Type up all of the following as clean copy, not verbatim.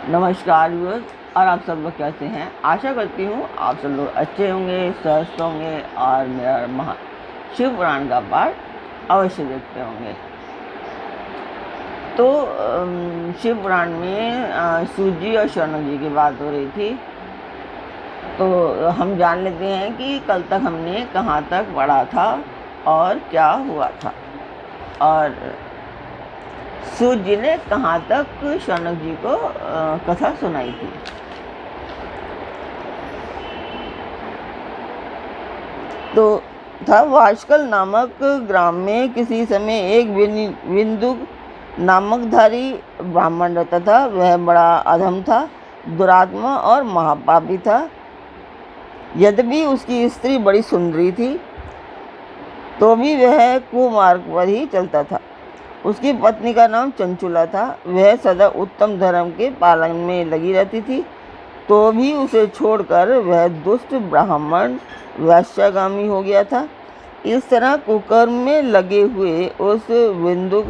नमस्कार व्यूअर्स। और आप सब लोग कैसे हैं? आशा करती हूँ आप सब लोग अच्छे होंगे, स्वस्थ होंगे और मेरा शिव पुराण का पाठ अवश्य देखते होंगे। तो शिव पुराण में सूत जी और शौनक जी की बात हो रही थी। तो हम जान लेते हैं कि कल तक हमने कहाँ तक पढ़ा था और क्या हुआ था, और सूत जी ने कहाँ तक शौनक जी को कथा सुनाई थी। तो था वाशकल नामक ग्राम में किसी समय एक विंदुक नामक धारी ब्राह्मण रहता था। वह बड़ा अधम था, दुरात्मा और महापापी था। यद्यपि उसकी स्त्री बड़ी सुंदरी थी तो भी वह कुमार्ग पर ही चलता था। उसकी पत्नी का नाम चंचुला था। वह सदा उत्तम धर्म के पालन में लगी रहती थी, तो भी उसे छोड़कर वह दुष्ट ब्राह्मण वैश्यागामी हो गया था। इस तरह कुकर्म में लगे हुए उस विंदुक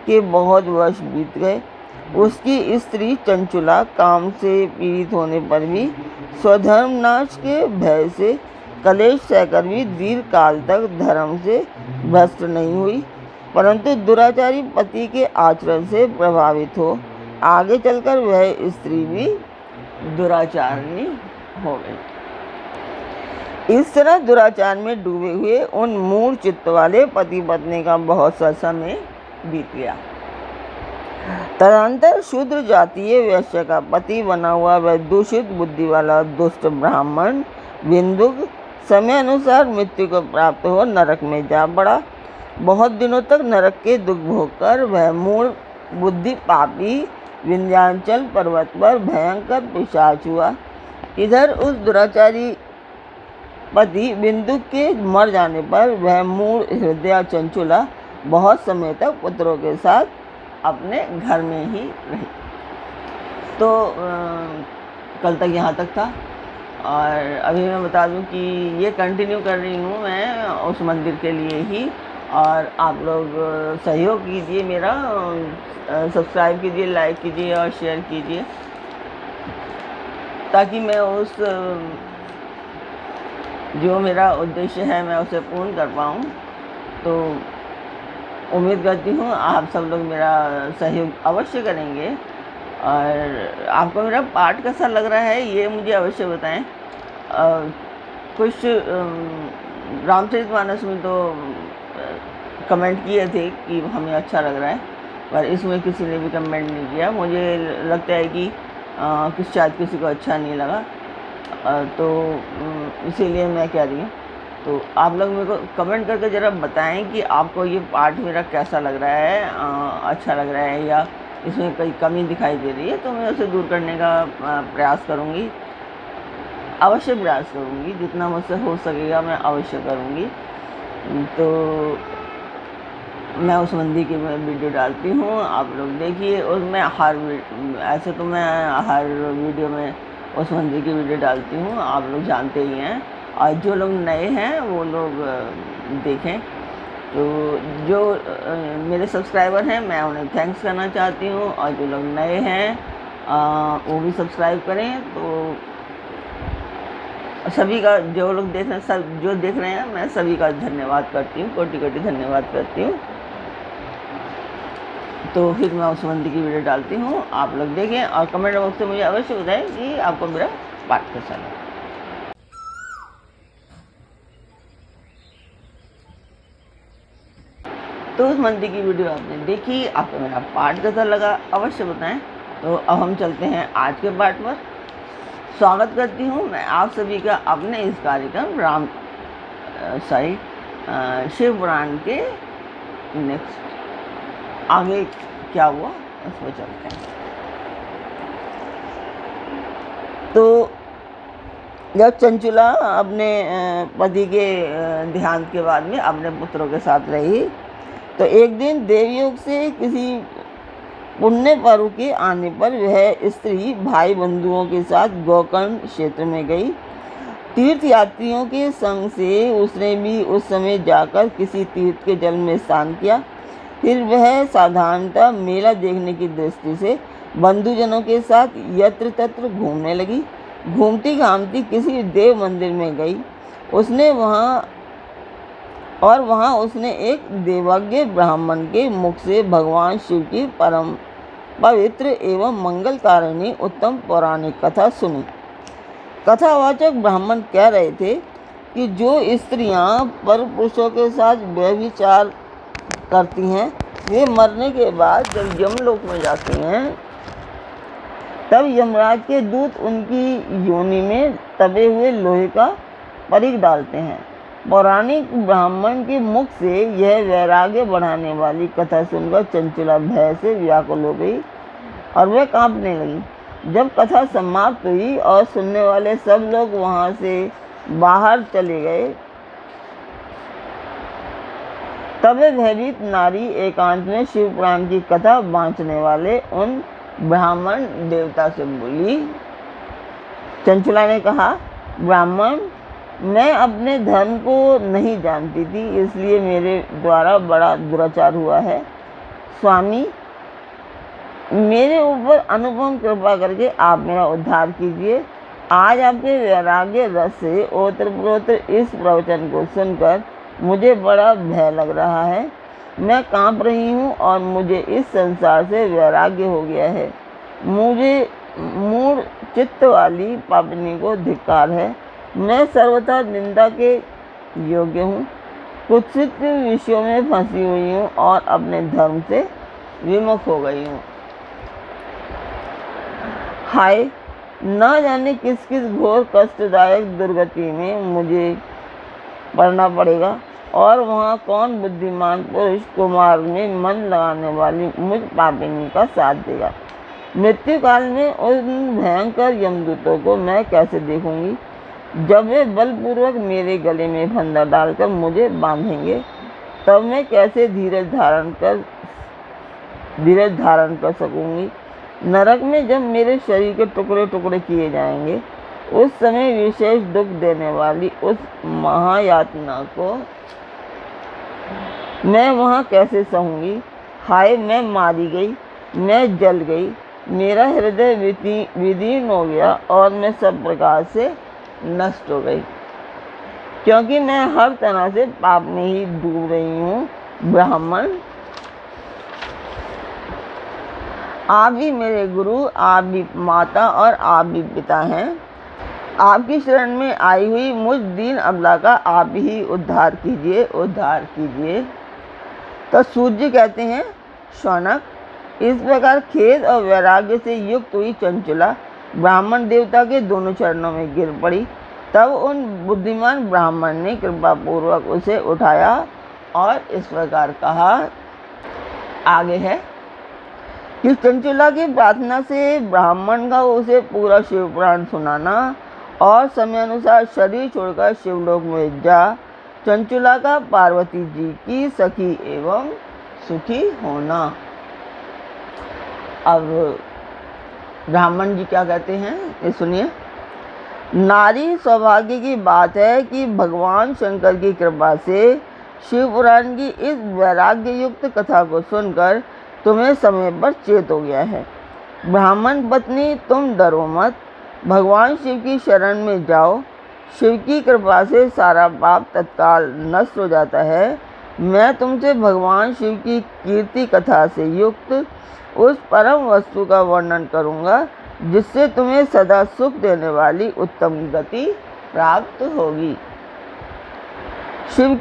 के बहुत वर्ष बीत गए। उसकी स्त्री चंचुला काम से पीड़ित होने पर भी स्वधर्म नाश के भय से कलेश सहकर भी दीर्घ काल तक धर्म से भ्रष्ट नहीं हुई, परंतु दुराचारी पति के आचरण से प्रभावित हो आगे चलकर वह स्त्री भी दुराचारणी हो गई। इस तरह दुराचार में डूबे हुए उन मूढ़ चित्त वाले पति पत्नी का बहुत सा समय बीत गया। तदंतर शूद्र जातीय वैश्य का पति बना हुआ वह दूषित बुद्धि वाला दुष्ट ब्राह्मण विंदुक समय अनुसार मृत्यु को प्राप्त हो नरक में जा पड़ा। बहुत दिनों तक नरक के दुख भोगकर वह मूढ़ बुद्धि पापी विंध्याचल पर्वत पर भयंकर पिशाच हुआ। इधर उस दुराचारी पति बिंदुक के मर जाने पर वह मूढ़ हृदय चंचुला बहुत समय तक पुत्रों के साथ अपने घर में ही रही। तो कल तक यहाँ तक था, और अभी मैं बता दूं कि ये कंटिन्यू कर रही हूँ मैं उस मंदिर के लिए ही। और आप लोग सहयोग कीजिए, मेरा सब्सक्राइब कीजिए, लाइक कीजिए और शेयर कीजिए, ताकि मैं उस जो मेरा उद्देश्य है मैं उसे पूर्ण कर पाऊँ। तो उम्मीद करती हूँ आप सब लोग मेरा सहयोग अवश्य करेंगे। और आपको मेरा पाठ कैसा लग रहा है ये मुझे अवश्य बताएं। कुछ रामचरितमानस में तो कमेंट किए थे कि हमें अच्छा लग रहा है, पर इसमें किसी ने भी कमेंट नहीं किया। मुझे लगता है कि शायद किसी को अच्छा नहीं लगा, तो इसीलिए मैं कह रही हूँ। तो आप लोग मेरे को कमेंट करके ज़रा बताएं कि आपको ये पाठ मेरा कैसा लग रहा है, अच्छा लग रहा है या इसमें कोई कमी दिखाई दे रही है, तो मैं उसे दूर करने का प्रयास करूँगी, अवश्य प्रयास करूँगी। जितना मुझसे हो सकेगा मैं अवश्य करूँगी। तो मैं उस मंदिर की वीडियो डालती हूँ, आप लोग देखिए। उसमें ऐसे तो मैं हर वीडियो में उस मंदिर की वीडियो डालती हूँ, आप लोग जानते ही हैं। और जो लोग नए हैं वो लोग देखें। तो जो मेरे सब्सक्राइबर हैं मैं उन्हें थैंक्स करना चाहती हूँ, और जो लोग नए हैं वो भी सब्सक्राइब करें। तो सभी का, जो लोग देख रहे हैं, सब जो देख रहे हैं, मैं सभी का धन्यवाद करती हूँ, कोटि कोटि धन्यवाद करती हूँ। तो फिर मैं उस मंदिर की वीडियो डालती हूँ, आप लोग देखें और कमेंट बॉक्स से मुझे अवश्य बताएं कि आपको मेरा पाठ कैसा लगा। तो उस मंदिर की वीडियो आपने देखी, आपको मेरा पाठ कैसा लगा अवश्य बताएं। तो अब हम चलते हैं आज के पाठ पर। स्वागत करती हूँ मैं आप सभी का अपने इस कार्यक्रम शिव पुराण के नेक्स्ट आगे क्या हुआ उसमें चलते हैं। तो जब चंचुला अपने पति के देहांत के बाद में अपने पुत्रों के साथ रही, तो एक दिन देवयोग से किसी पुण्य पर्व के आने पर वह स्त्री भाई बंधुओं के साथ गोकर्ण क्षेत्र में गई। तीर्थ यात्रियों के संग से उसने भी उस समय जाकर किसी तीर्थ के जल में स्नान किया। फिर वह साधारणतः मेला देखने की दृष्टि से बंधुजनों के साथ यत्र तत्र घूमने लगी। घूमती घामती किसी देव मंदिर में गई। वहाँ उसने एक देवज्ञ ब्राह्मण के मुख से भगवान शिव की परम पवित्र एवं मंगलकारिणी उत्तम पौराणिक कथा सुनी। कथावाचक ब्राह्मण कह रहे थे कि जो स्त्रियां पर पुरुषों के साथ व्यभिचार करती हैं, वे मरने के बाद जब यमलोक में जाती हैं, तब यमराज के दूत उनकी योनि में तबे हुए लोहे का परिघ डालते हैं। पौराणिक ब्राह्मण के मुख से यह वैराग्य बढ़ाने वाली कथा सुनकर चंचला भय से व्याकुल हो गई और वह कांपने लगी। जब कथा समाप्त हुई और सुनने वाले सब लोग वहां से बाहर चले गए, तब भयभीत नारी एकांत में शिव पुराण की कथा बांचने वाले उन ब्राह्मण देवता से बोली। चंचला ने कहा, ब्राह्मण, मैं अपने धर्म को नहीं जानती थी, इसलिए मेरे द्वारा बड़ा दुराचार हुआ है। स्वामी, मेरे ऊपर अनुपम कृपा करके आप मेरा उद्धार कीजिए। आज आपके वैराग्य रस से ओतप्रोत इस प्रवचन को सुनकर मुझे बड़ा भय लग रहा है। मैं कांप रही हूँ और मुझे इस संसार से वैराग्य हो गया है। मुझे मूढ़ चित्त वाली पापिनी को धिक्कार है। मैं सर्वथा निंदा के योग्य हूँ, कुत्सित विषयों में फंसी हुई हूँ और अपने धर्म से विमुख हो गई हूँ। हाय, न जाने किस किस घोर कष्टदायक दुर्गति में मुझे पड़ना पड़ेगा और वहाँ कौन बुद्धिमान पुरुष कुमार में मन लगाने वाली मुझ पापिनी का साथ देगा। मृत्यु काल में उन भयंकर यमदूतों को मैं कैसे देखूंगी, जब वे बलपूर्वक मेरे गले में फंदा डालकर मुझे बांधेंगे, तब मैं कैसे धीरज धारण कर सकूंगी। नरक में जब मेरे शरीर के टुकड़े टुकड़े किए जाएंगे, उस समय विशेष दुख देने वाली उस महायातना को मैं वहाँ कैसे सहूँगी। हाय, मैं मारी गई, मैं जल गई, मेरा हृदय विदीर्ण हो गया और मैं सब प्रकार से नष्ट हो गई, क्योंकि मैं हर तरह से पाप में ही डूब रही हूँ। ब्राह्मण, आप भी मेरे गुरु, आप भी माता और आप भी पिता हैं। आपकी शरण में आई हुई मुझ दीन अबला का आप ही उद्धार कीजिए, उद्धार कीजिए। तो सूर्य कहते हैं, शौनक, इस प्रकार खेद और वैराग्य से युक्त हुई चंचला ब्राह्मण देवता के दोनों चरणों में गिर पड़ी। तब उन बुद्धिमान ब्राह्मण ने कृपा पूर्वक उसे उठाया और इस प्रकार कहा। आगे है कि चंचला की प्रार्थना से ब्राह्मण का उसे पूरा शिव पुराण सुनाना और समय अनुसार शरीर छोड़कर शिवलोक में जा चंचला का पार्वती जी की सखी एवं सुखी होना। अब ब्राह्मण जी क्या कहते हैं, ये सुनिए। नारी सौभाग्य की बात है कि भगवान शंकर की कृपा से शिव पुराण की इस वैराग्य युक्त कथा को सुनकर तुम्हें समय पर चेत हो गया है। ब्राह्मण पत्नी, तुम डरो मत, भगवान शिव की शरण में जाओ। शिव की कृपा से सारा पाप तत्काल नष्ट हो जाता है। मैं तुमसे भगवान शिव की कीर्ति कथा से युक्त उस परम वस्तु का वर्णन करूंगा, जिससे तुम्हें सदा सुख देने वाली उत्तम गति प्राप्त होगी। शिव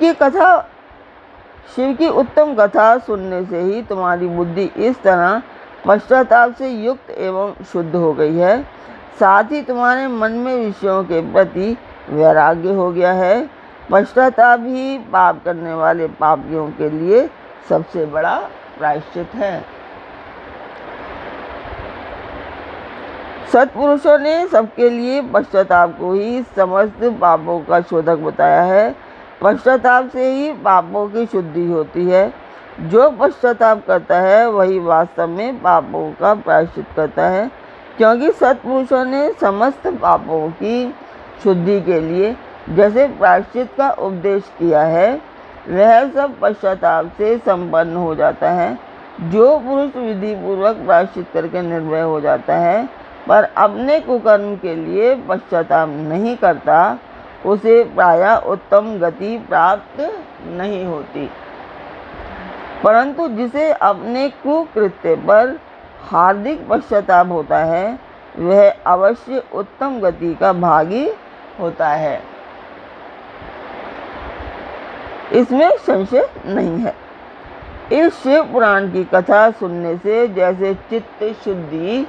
की उत्तम कथा सुनने से ही तुम्हारी बुद्धि इस तरह पश्चाताप से युक्त एवं शुद्ध हो गई है। साथ ही तुम्हारे मन में विषयों के प्रति वैराग्य हो गया है। पश्चाताप ही पाप करने वाले पापियों के लिए सबसे बड़ा प्रायश्चित है। सत्पुरुषों ने सबके लिए पश्चाताप को ही समस्त पापों का शोधक बताया है। पश्चाताप से ही पापों की शुद्धि होती है। जो पश्चाताप करता है वही वास्तव में पापों का प्रायश्चित करता है, क्योंकि सत्पुरुषों ने समस्त पापों की शुद्धि के लिए जैसे प्रायश्चित का उपदेश किया है, वह सब पश्चाताप से संपन्न हो जाता है। जो पुरुष विधि पूर्वक प्रायश्चित करके निर्भय हो जाता है पर अपने कुकर्म के लिए पश्चाताप नहीं करता, उसे प्रायः उत्तम गति प्राप्त नहीं होती। परंतु जिसे अपने कुकृत्य पर हार्दिक पश्चाताप होता है, वह अवश्य उत्तम गति का भागी होता है, इसमें संशय नहीं है। इस शिव पुराण की कथा सुनने से जैसे चित्त शुद्धि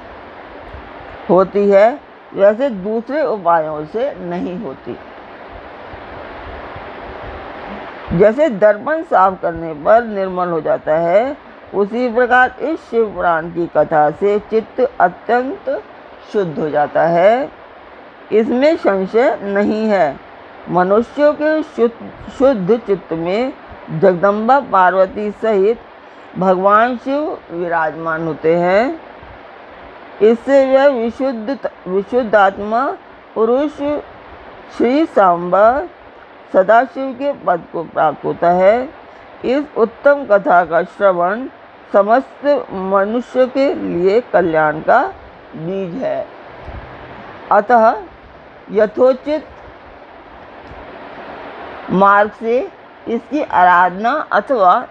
होती है, वैसे दूसरे उपायों से नहीं होती। जैसे दर्पण साफ करने पर निर्मल हो जाता है, उसी प्रकार इस शिव पुराण की कथा से चित्त अत्यंत शुद्ध हो जाता है, इसमें संशय नहीं है। मनुष्यों के शुद्ध चित्त में जगदम्बा पार्वती सहित भगवान शिव विराजमान होते हैं। इससे वह विशुद्ध आत्मा पुरुष श्री सांबा सदाशिव के पद को प्राप्त होता है। इस उत्तम कथा का श्रवण समस्त मनुष्य के लिए कल्याण का बीज है। अतः यथोचित मार्ग से इसकी आराधना अथवा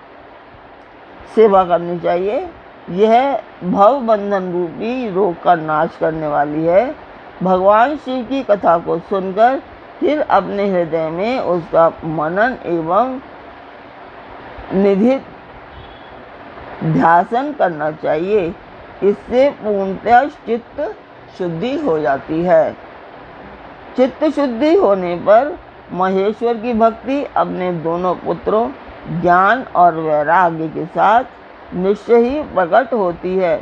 सेवा करनी चाहिए। यह भव बंधन रूपी रोग का नाश करने वाली है। भगवान शिव की कथा को सुनकर फिर अपने हृदय में उसका मनन एवं निधित ध्यान करना चाहिए। इससे पूर्णतः चित्त शुद्धि हो जाती है। चित्त शुद्धि होने पर महेश्वर की भक्ति अपने दोनों पुत्रों ज्ञान और वैराग्य के साथ निश्चय ही प्रकट होती है।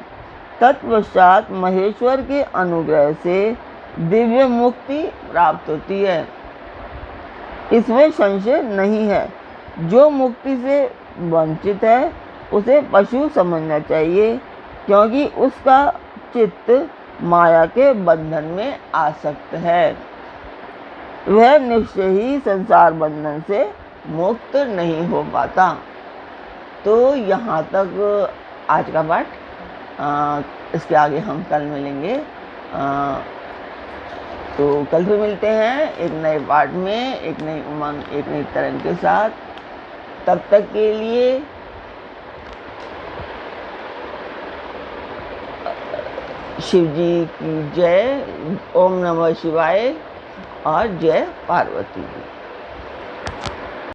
तत्पश्चात महेश्वर के अनुग्रह से दिव्य मुक्ति प्राप्त होती है, इसमें संशय नहीं है। जो मुक्ति से वंचित है उसे पशु समझना चाहिए, क्योंकि उसका चित्त माया के बंधन में आसक्त है। वह निश्चय ही संसार बंधन से मुक्त नहीं हो पाता। तो यहाँ तक आज का पाठ। इसके आगे हम कल मिलेंगे। तो कल फिर मिलते हैं एक नए पाठ में, एक नई उमंग, एक नई तरंग के साथ। तब तक के लिए शिव जी की जय। ओम नमः शिवाय और जय पार्वती जी।